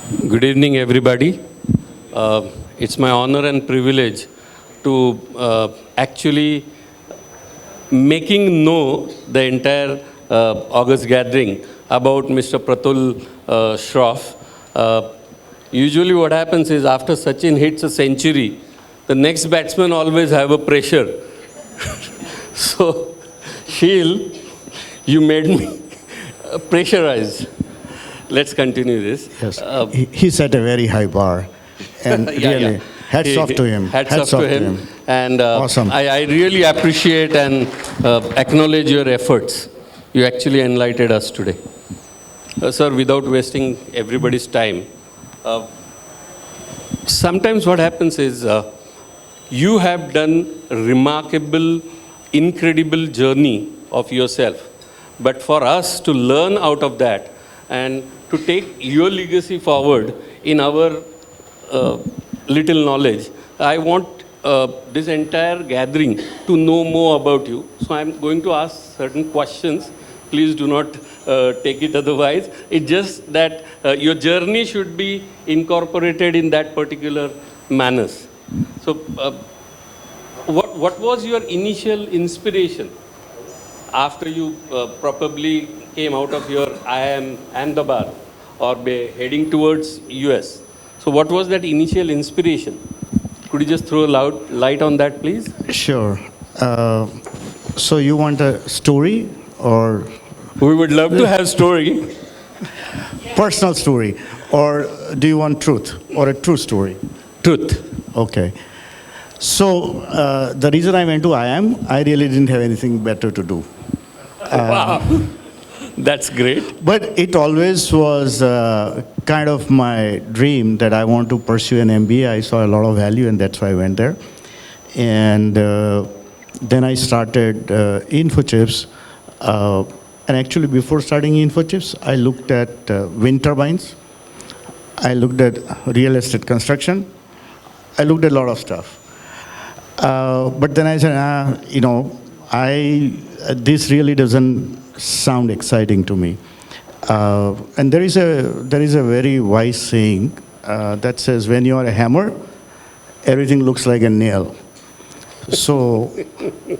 Good evening, everybody. It's my honor and privilege to actually making know the entire August gathering about Mr. Pratul Shroff. Usually what happens is after Sachin hits a century, the next batsman always have a pressure. So, Sheel, you made me pressurized. Let's continue this. Yes, he set a very high bar, and Yeah, really, yeah. hats off to him. Hats off to him. And Awesome. I really appreciate and acknowledge your efforts. You actually enlightened us today. Sir, without wasting everybody's time, sometimes what happens is you have done remarkable, incredible journey of yourself. But for us to learn out of that and to take your legacy forward in our little knowledge, I want this entire gathering to know more about you. So I'm going to ask certain questions. Please do not take it otherwise. It's just that your journey should be incorporated in that particular manners. So what was your initial inspiration after you probably came out of your IIM Ahmedabad or be heading towards US? So what was that initial inspiration? Could you just throw a light on that, please? Sure. So you want a story or We would love to have story. personal story, or do you want truth or a true story? Truth. Okay. So the reason I went to IIM, I really didn't have anything better to do. Wow. That's great. But it always was kind of my dream that I want to pursue an MBA. I saw a lot of value, and that's why I went there. And then I started e-Infochips. And actually, before starting e-Infochips, I looked at wind turbines. I looked at real estate construction. I looked at a lot of stuff. But then I said, this really doesn't sound exciting to me. And there is a very wise saying that says, when you are a hammer, everything looks like a nail. So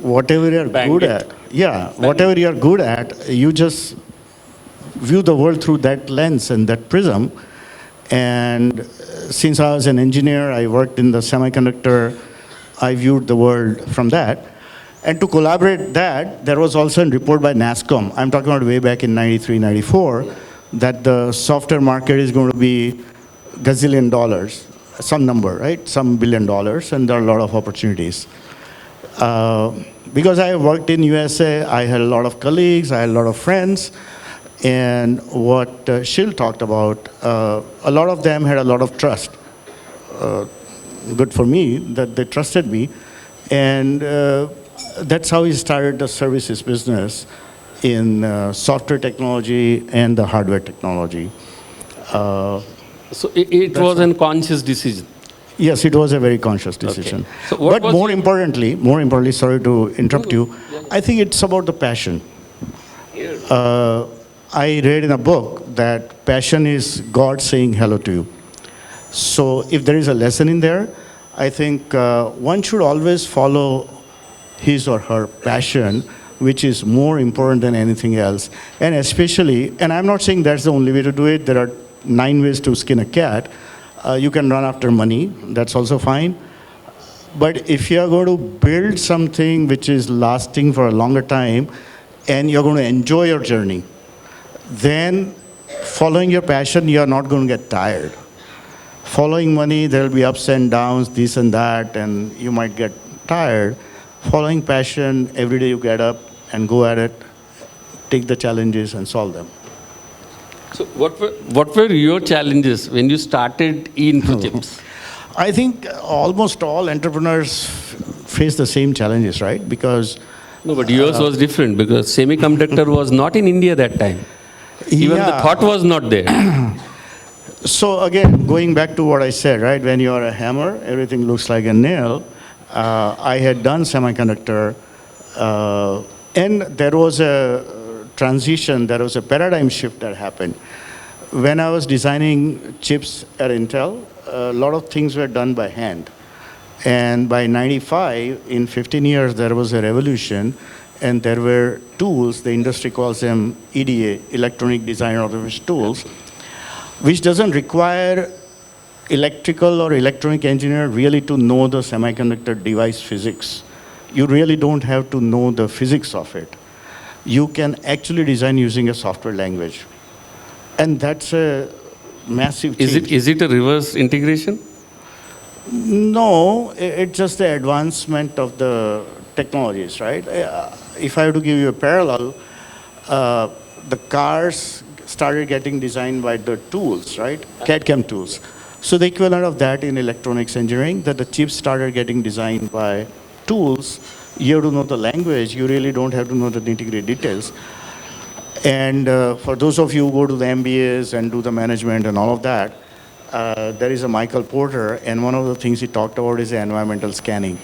whatever you're good at, whatever you're good at, you just view the world through that lens and that prism. And since I was an engineer, I worked in the semiconductor, I viewed the world from that. And to collaborate that, there was also a report by NASSCOM. I'm talking about way back in 93, 94, that the software market is going to be gazillion dollars, some number, right? Some $1 billion, and there are a lot of opportunities. Because I worked in USA, I had a lot of colleagues, I had a lot of friends, and what Shil talked about, a lot of them had a lot of trust. Good for me that they trusted me, and that's how we started the services business in software technology and the hardware technology. So it was a conscious decision. Yes, it was a very conscious decision. Okay. So what but more importantly, sorry to interrupt you, I think it's about the passion. I read in a book that passion is God saying hello to you. So if there is a lesson in there, I think one should always follow his or her passion, which is more important than anything else. And especially, and I'm not saying that's the only way to do it, there are 9 ways to skin a cat. You can run after money, that's also fine. But if you're going to build something which is lasting for a longer time, and you're going to enjoy your journey, then following your passion, you're not going to get tired. Following money, there will be ups and downs, this and that, and you might get tired. Following passion, every day you get up and go at it, take the challenges and solve them. So what were your challenges when you started e-Infochips? I think almost all entrepreneurs face the same challenges, right? Because No, but yours was different because semiconductor was not in India that time. Even the thought was not there. So again, going back to what I said, right? When you are a hammer, everything looks like a nail. I had done semiconductor, and there was a transition, there was a paradigm shift that happened. when I was designing chips at Intel, a lot of things were done by hand. And by 95, in 15 years, there was a revolution, and there were tools, the industry calls them EDA, electronic design automation tools, which doesn't require electrical or electronic engineer really to know the semiconductor device physics. You really don't have to know the physics of it. You can actually design using a software language. And that's a massive change. Is it a reverse integration? No, it's just the advancement of the technologies, right? If I have to give you a parallel, the cars started getting designed by the tools, right? CAD/CAM tools. So the equivalent of that in electronics engineering, that the chips started getting designed by tools. You have to know the language. You really don't have to know the nitty-gritty details. And for those of you who go to the MBAs and do the management and all of that, there is a Michael Porter, and one of the things he talked about is the environmental scanning.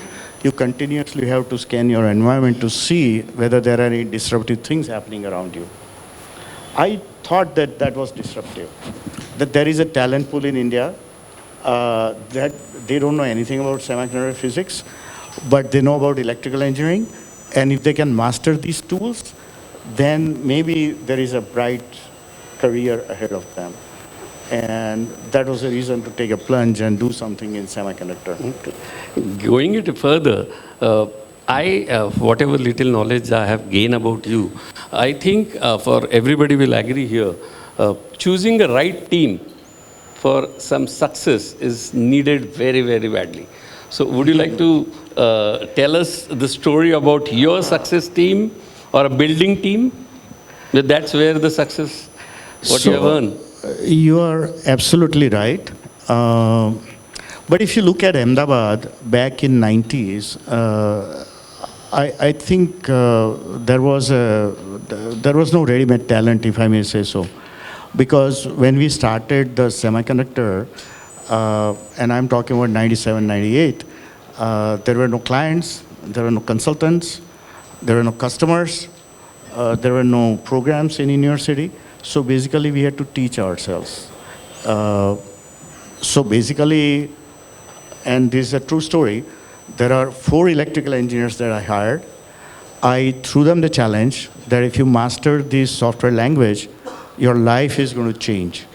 You continuously have to scan your environment to see whether there are any disruptive things happening around you. I thought that that was disruptive, that there is a talent pool in India that they don't know anything about semiconductor physics, but they know about electrical engineering, and if they can master these tools, then maybe there is a bright career ahead of them. And that was the reason to take a plunge and do something in semiconductor. Okay. Going it further, whatever little knowledge I have gained about you, I think for everybody will agree here, choosing a right team for some success is needed very, very badly. So would you like to tell us the story about your success team or a building team? That's where the success, what you have earned. You are absolutely right. But if you look at Ahmedabad back in 90s, I think there was no ready-made talent, if I may say so. Because when we started the semiconductor, and I'm talking about 97, 98, there were no clients, there were no consultants, there were no customers, there were no programs in university. So basically, we had to teach ourselves. So basically, and this is a true story, there are 4 electrical engineers that I hired. I threw them the challenge that if you master this software language, your life is going to change.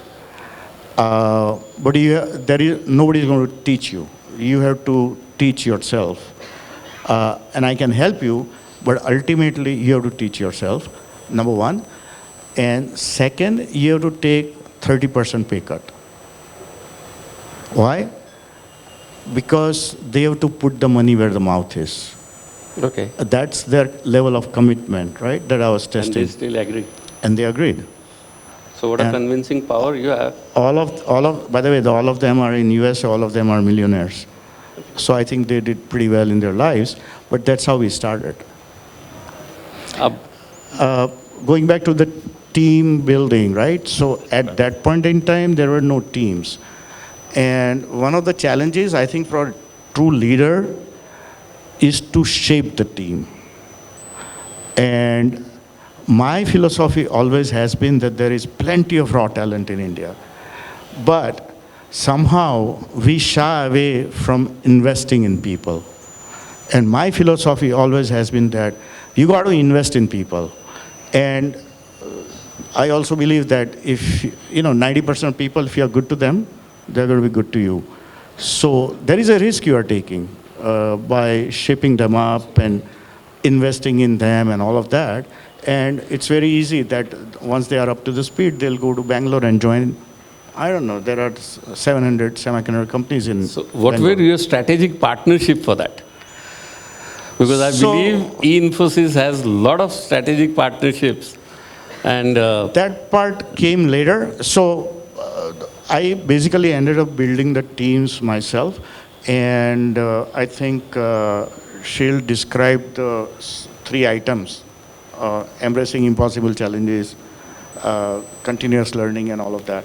But nobody is going to teach you. You have to teach yourself. And I can help you, but ultimately, you have to teach yourself, number one. And second, you have to take 30% pay cut. Why? Because they have to put the money where the mouth is. Okay. That's their level of commitment, right, that I was testing. And they still agree. And they agreed. So what a convincing power you have. By the way, all of them are in US, all of them are millionaires. So I think they did pretty well in their lives, but that's how we started. Going back to the team building, right? So at that point in time, there were no teams. And one of the challenges, I think, for a true leader is to shape the team. And my philosophy always has been that there is plenty of raw talent in India. But somehow we shy away from investing in people. And my philosophy always has been that you got to invest in people. And I also believe that if, 90% of people, if you are good to them, they're going to be good to you. So there is a risk you are taking by shaping them up and investing in them and all of that. And it's very easy that once they are up to the speed, they'll go to Bangalore and join. I don't know, there are 700 semiconductor companies in So what Bangalore. were your strategic partnership for that? Because I believe e-Infosys has a lot of strategic partnerships. And that part came later. So I basically ended up building the teams myself. And I think she'll describe the 3 items, embracing impossible challenges, continuous learning and all of that.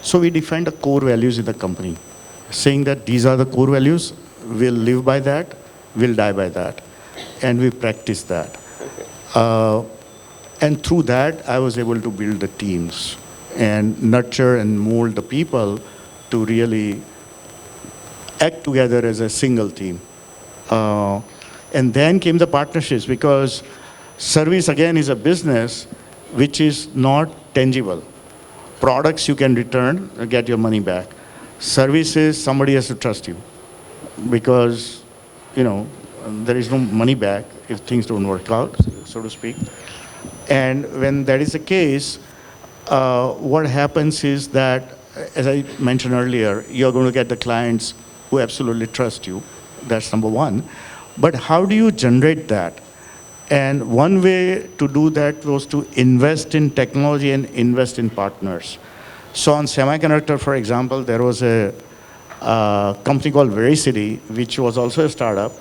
So we defined the core values in the company, saying that these are the core values, we'll live by that, we'll die by that. And we practice that. And through that, I was able to build the teams. and nurture and mold the people to really act together as a single team. And then came the partnerships, because service again is a business which is not tangible. Products you can return and get your money back. Services, somebody has to trust you, because, there is no money back if things don't work out, so to speak. And when that is the case, what happens is that, as I mentioned earlier, you're going to get the clients who absolutely trust you. That's number one. But how do you generate that? And one way to do that was to invest in technology and invest in partners. So on semiconductor, for example, there was a company called Vericity, which was also a startup.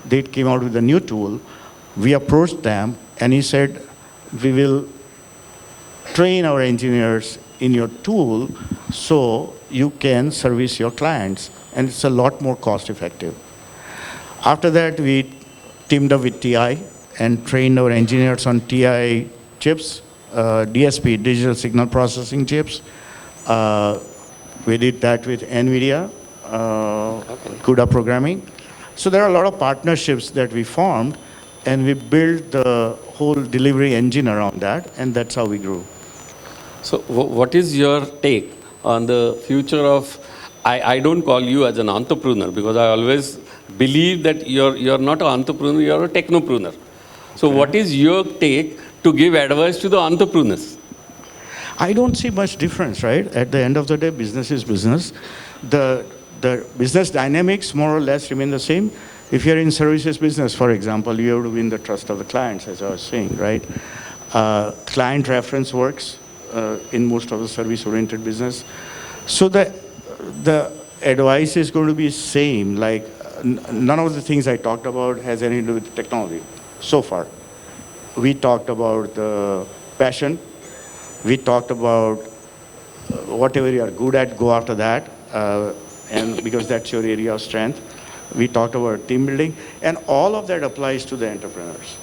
They came out with a new tool. We approached them, and he said, we will train our engineers in your tool so you can service your clients, and it's a lot more cost effective. After that, we teamed up with TI and trained our engineers on TI chips, DSP, digital signal processing chips. We did that with NVIDIA, CUDA programming. So there are a lot of partnerships that we formed, and we built the whole delivery engine around that, and that's how we grew. So what is your take on the future of, I don't call you as an entrepreneur, because I always believe that you're not an entrepreneur, you're a technopreneur. So what is your take to give advice to the entrepreneurs? I don't see much difference, right? At the end of the day, business is business. The business dynamics more or less remain the same. If you're in services business, for example, you have to win the trust of the clients, as I was saying, right? Client reference works in most of the service-oriented business. So the advice is going to be same. Like none of the things I talked about has anything to do with technology so far. We talked about the passion. We talked about whatever you are good at, go after that, and because that's your area of strength. We talked about team building, and all of that applies to the entrepreneurs,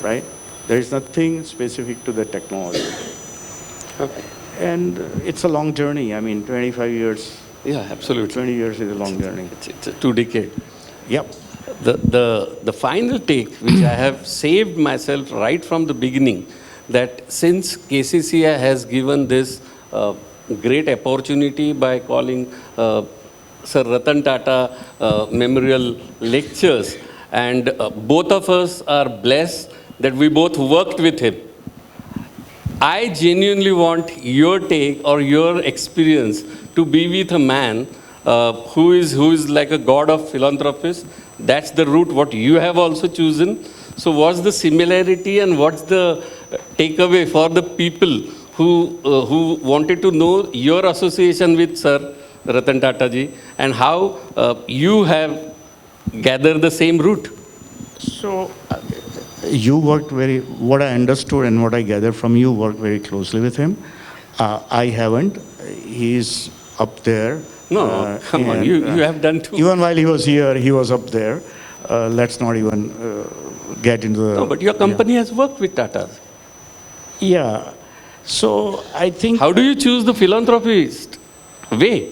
right? There is nothing specific to the technology. Okay. And it's a long journey. I mean, 25 years. Yeah, absolutely. 20 years is a long journey. It's a 2 decade. Yep. The final take, which I have saved myself right from the beginning, that since KCCI has given this great opportunity by calling Sir Ratan Tata Memorial Lectures, and both of us are blessed that we both worked with him. I genuinely want your take or your experience to be with a man who is like a god of philanthropists. That's the route what you have also chosen. So what's the similarity and what's the takeaway for the people who wanted to know your association with Sir Ratan Tata ji, and how you have gathered the same route? So you worked what I understood and what I gathered from you, worked very closely with him. I haven't. He's up there. No, come on, you have done too. Even while he was here, he was up there. Let's not even get into the... No, but your company has worked with Tata. Yeah. So I think... How do you choose the philanthropist way?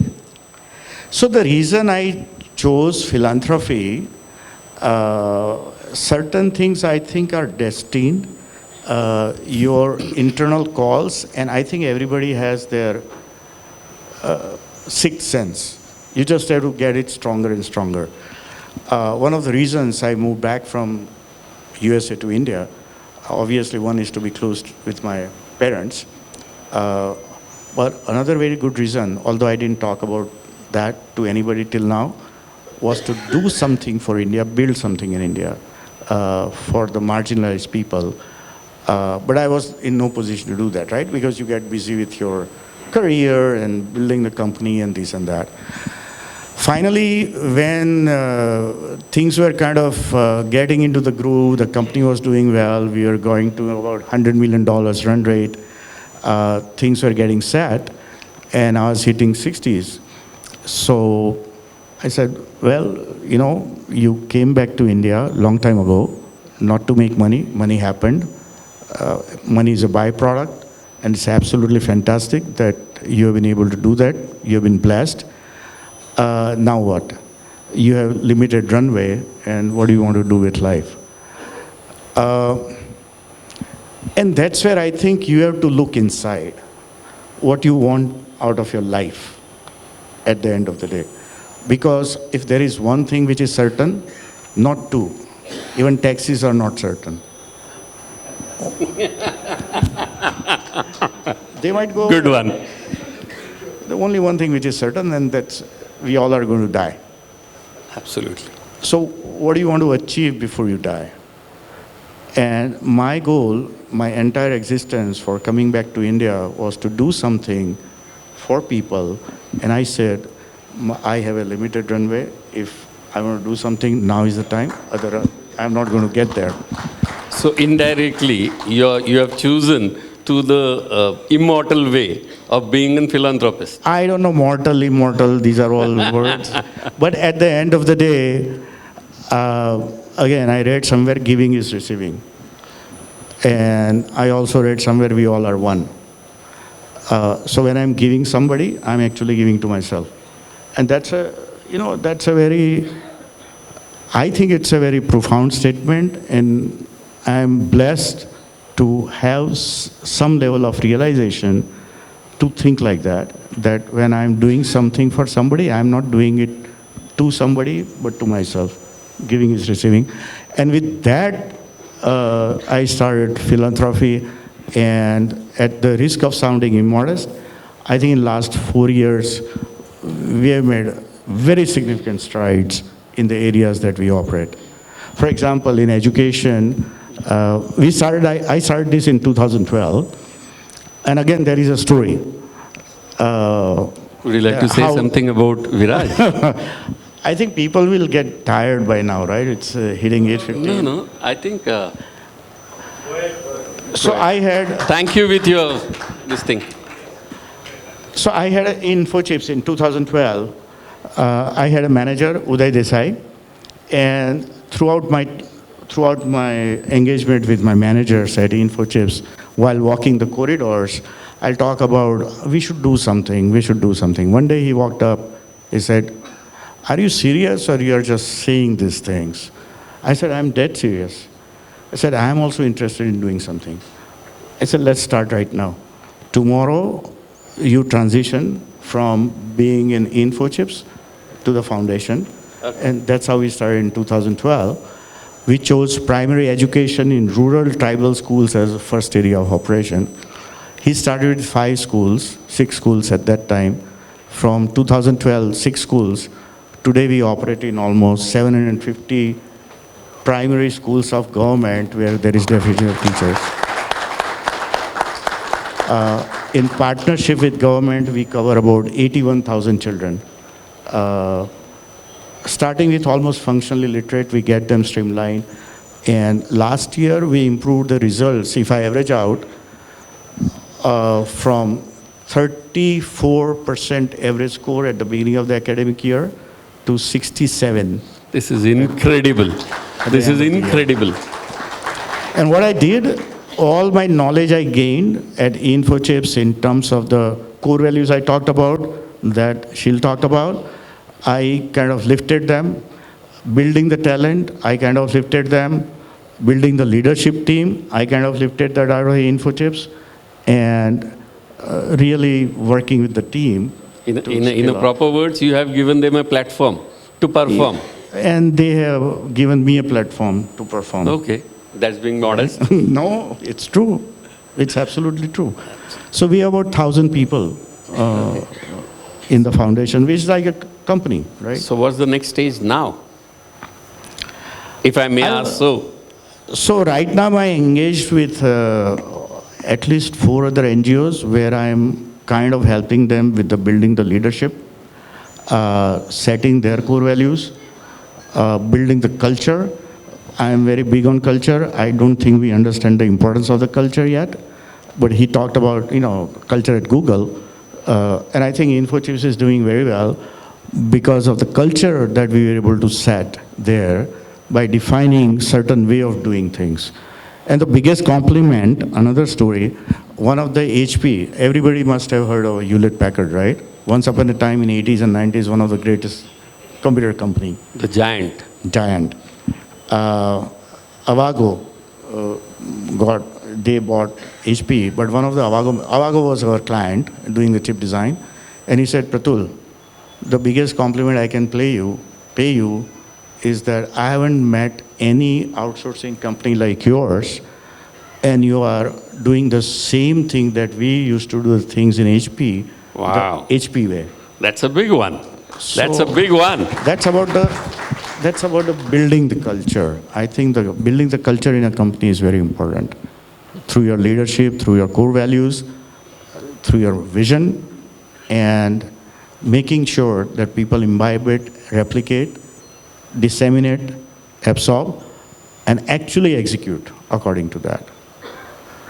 So the reason I chose philanthropy, certain things I think are destined, your internal calls, and I think everybody has their sixth sense. You just have to get it stronger and stronger. One of the reasons I moved back from USA to India, obviously one is to be close with my parents, but another very good reason, although I didn't talk about that to anybody till now, was to do something for India, build something in India for the marginalized people. But I was in no position to do that, right? Because you get busy with your career and building the company and this and that. Finally, when things were kind of getting into the groove, the company was doing well, we were going to about $100 million run rate, things were getting set, and I was hitting 60s. So I said, well, you came back to India a long time ago, not to make money. Money happened. Money is a byproduct. And it's absolutely fantastic that you have been able to do that. You have been blessed. Now what? You have limited runway, and what do you want to do with life? And that's where I think you have to look inside what you want out of your life at the end of the day. Because if there is one thing which is certain, not two. Even taxis are not certain. They might go. Good one. The only one thing which is certain, and that's we all are going to die. Absolutely. So what do you want to achieve before you die? And my goal, my entire existence for coming back to India was to do something for people. And I said, I have a limited runway. If I want to do something, now is the time. Otherwise, I'm not going to get there. So indirectly, you have chosen to the immortal way of being a philanthropist. I don't know, mortal, immortal, these are all words. But at the end of the day, again, I read somewhere giving is receiving. And I also read somewhere we all are one. So when I'm giving somebody, I'm actually giving to myself. And that's a very, I think it's a very profound statement, and I'm blessed to have some level of realization to think like that when I'm doing something for somebody, I'm not doing it to somebody, but to myself. Giving is receiving. And with that, I started philanthropy, and at the risk of sounding immodest, I think in the last 4 years, we have made very significant strides in the areas that we operate. For example, in education, I started this in 2012, and again, there is a story. Would you like to say something about Viraj? I think people will get tired by now, right? It's hitting 8:50. No, I think... So I had... Thank you with your this thing. So I had an e-Infochips in 2012. I had a manager, Uday Desai, and throughout my engagement with my managers at e-Infochips, while walking the corridors, I'll talk about, we should do something. One day he walked up, he said, "Are you serious or you're just saying these things?" I said, "I'm dead serious." I said, "I'm also interested in doing something." I said, "Let's start right now. Tomorrow, you transition from being in e-Infochips to the foundation." Okay. And that's how we started in 2012. We chose primary education in rural tribal schools as the first area of operation. He started with 5 schools, 6 schools at that time. From 2012, 6 schools. Today we operate in almost 750 primary schools of government where there is deficit of teachers. In partnership with government, we cover about 81,000 children. Starting with almost functionally literate, we get them streamlined. And last year, we improved the results. If I average out, from 34% average score at the beginning of the academic year to 67. This is incredible. This is incredible. And what I did, all my knowledge I gained at e-Infochips in terms of the core values I talked about, that Sheil talked about, I kind of lifted them. Building the talent, I kind of lifted them. Building the leadership team, I kind of lifted that out of e-Infochips. And really working with the team. In a proper words, you have given them a platform to perform. And they have given me a platform to perform. Okay, that's being modest. No, it's true. It's absolutely true. So we have about 1,000 people in the foundation, which is like a company, right? So what's the next stage now? If I may ask so. So right now I engaged with at least 4 other NGOs where I'm kind of helping them with the building the leadership, setting their core values, building the culture. I am very big on culture. I don't think we understand the importance of the culture yet, but he talked about, culture at Google. And I think e-Infochips is doing very well because of the culture that we were able to set there by defining certain way of doing things. And the biggest compliment, another story, one of the HP, everybody must have heard of Hewlett Packard, right? Once upon a time in 80s and 90s, one of the greatest computer company. The giant. Giant. Avago they bought HP, but one of the Avago was our client doing the chip design, and he said, Pratul, the biggest compliment I can pay you is that I haven't met any outsourcing company like yours, and you are doing the same thing that we used to do things in HP, Wow. the HP way. That's a big one. That's a So- big one. That's about the building the culture. I think the building the culture in a company is very important. Through your leadership, through your core values, through your vision, and making sure that people imbibe it, replicate, disseminate, absorb, and actually execute according to that.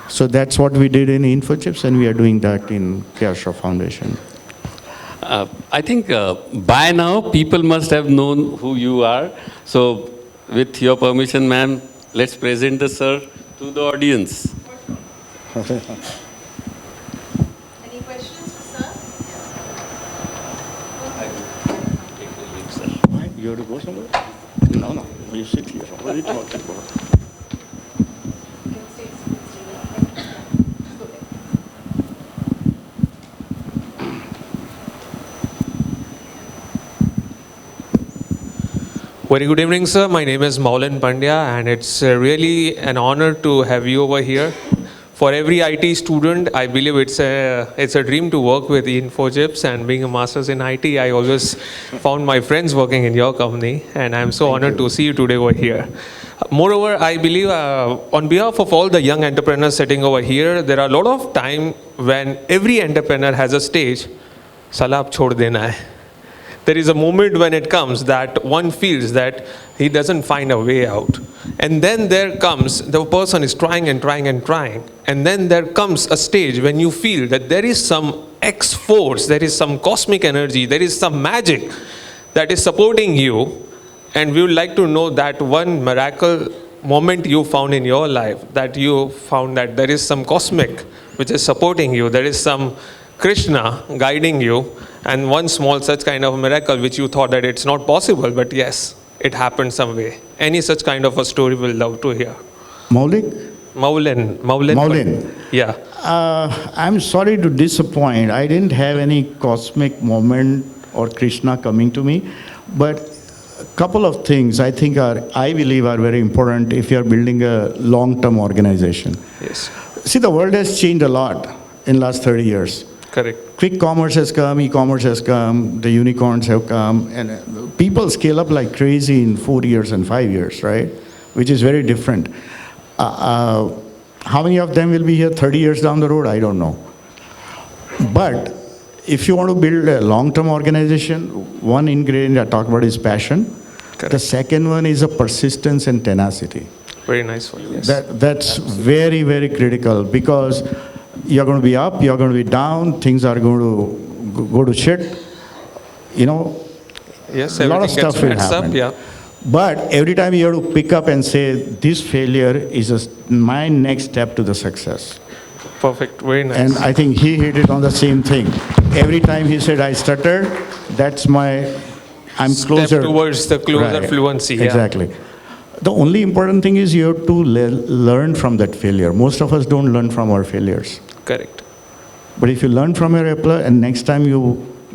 So that's what we did in Infochips, and we are doing that in Shroff Foundation. I think by now people must have known who you are. So with your permission, ma'am, let's present the sir to the audience. Any questions for sir? You have to go somewhere? No. You sit here. What are you talking about? Very good evening, sir. My name is Maulan Pandya, and it's really an honor to have you over here. For every IT student, I believe it's a dream to work with e-Infochips, and being a master's in IT, I always found my friends working in your company, and I'm so honored to see you today over here. Moreover, I believe on behalf of all the young entrepreneurs sitting over here, there are a lot of time when every entrepreneur has a stage, "Sala ab chhod dena hai." There is a moment when it comes that one feels that he doesn't find a way out. And then there comes, the person is trying and trying and trying. And then there comes a stage when you feel that there is some X force, there is some cosmic energy, there is some magic that is supporting you. And we would like to know that one miracle moment you found in your life, that you found that there is some cosmic which is supporting you, there is some Krishna guiding you, and one small such kind of miracle which you thought that it's not possible, but yes, it happened some way. Any such kind of a story we'll love to hear. Maulik? Maulan. Yeah. I'm sorry to disappoint. I didn't have any cosmic moment or Krishna coming to me, but a couple of things I believe are very important if you are building a long-term organization. Yes. See, the world has changed a lot in last 30 years. Correct. Quick commerce has come, e-commerce has come, the unicorns have come, and people scale up like crazy in 4 years and 5 years, right? Which is very different. How many of them will be here 30 years down the road? I don't know. But if you want to build a long-term organization, one ingredient I talk about is passion. Correct. The second one is a persistence and tenacity. Very nice one. Yes. That's very, very critical, because you're going to be up, you're going to be down, things are going to go to shit. Yes, a lot of everything gets stuff will mixed up, happen. yeah. But every time you have to pick up and say, this failure is my next step to the success. Perfect. Very nice. And I think he hit it on the same thing. Every time he said, I stuttered, I'm closer. Step towards the closer Right. fluency. Yeah. Exactly. The only important thing is you have to learn from that failure. Most of us don't learn from our failures. Correct. But if you learn from your Apple, and next time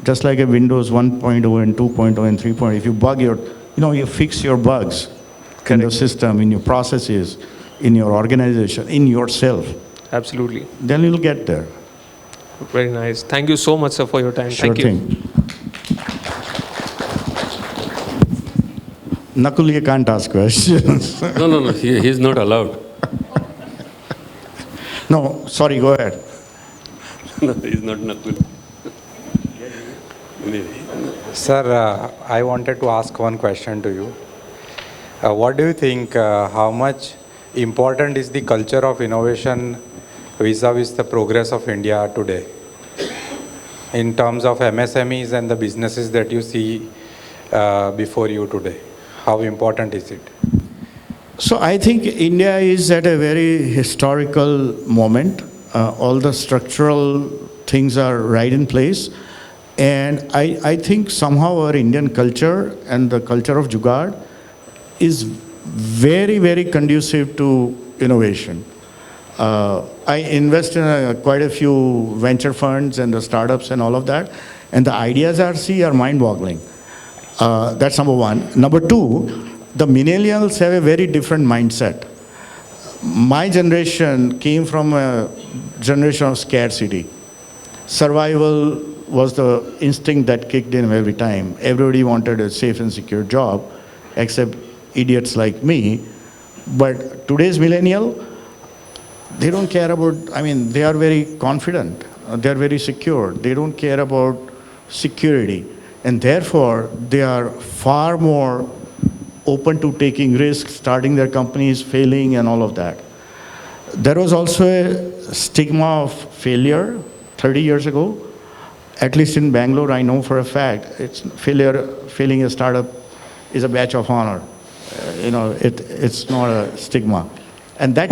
just like a Windows 1.0 and 2.0 and 3.0, if you you fix your bugs in the system, in your processes, in your organization, in yourself, Absolutely. then you'll get there. Very nice. Thank you so much, sir, for your time. Sure Thank you. thing. Nakul, you can't ask questions. No, he's not allowed. No, sorry, go ahead. No, he's not Nakul. Sir, I wanted to ask one question to you. What do you think, how much important is the culture of innovation vis-a-vis the progress of India today? In terms of MSMEs and the businesses that you see before you today, how important is it? So I think India is at a very historical moment. all the structural things are right in place. And I think somehow our Indian culture and the culture of Jugaad is very, very conducive to innovation. I invest in quite a few venture funds and the startups and all of that, and the ideas are mind-boggling. That's number one. Number two, the millennials have a very different mindset. My generation came from a generation of scarcity. Survival was the instinct that kicked in every time. Everybody wanted a safe and secure job, except idiots like me. But today's millennial, they don't care about, they are very confident. They are very secure. They don't care about security. And therefore, they are far more open to taking risks, starting their companies, failing, and all of that. There was also a stigma of failure 30 years ago. At least in Bangalore, I know for a fact, failing a startup is a badge of honor. It's not a stigma. And that